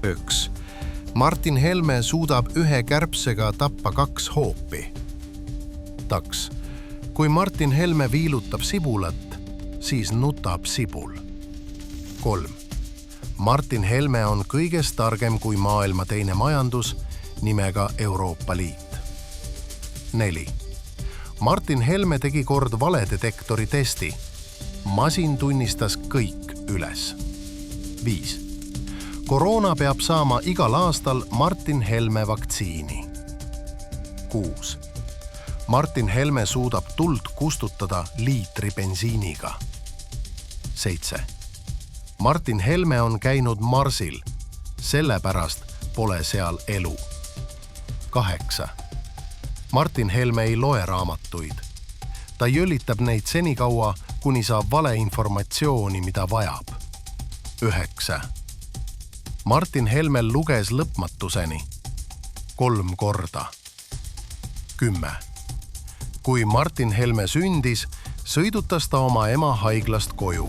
1. Martin Helme suudab ühe kärbsega tappa 2 hoopi. 2. Kui Martin Helme viilutab sibulat, siis nutab sibul. 3. Martin Helme on kõigest targem kui maailma teine majandus nimega Euroopa Liit. 4. Martin Helme tegi kord valedetektori testi. Masin tunnistas kõik üles. 5. Koroona peab saama igal aastal Martin Helme vaktsiini. 6. Martin Helme suudab tuld kustutada liitri bensiiniga. 7. Martin Helme on käinud Marsil, sellepärast pole seal elu. 8. Martin Helme ei loe raamatuid. Ta jõllitab neid senikaua, kuni saab valeinformatsiooni, mida vajab. 9. Martin Helme luges lõpmatuseni 3 korda. 10. Kui Martin Helme sündis, sõidutas ta oma ema haiglast koju.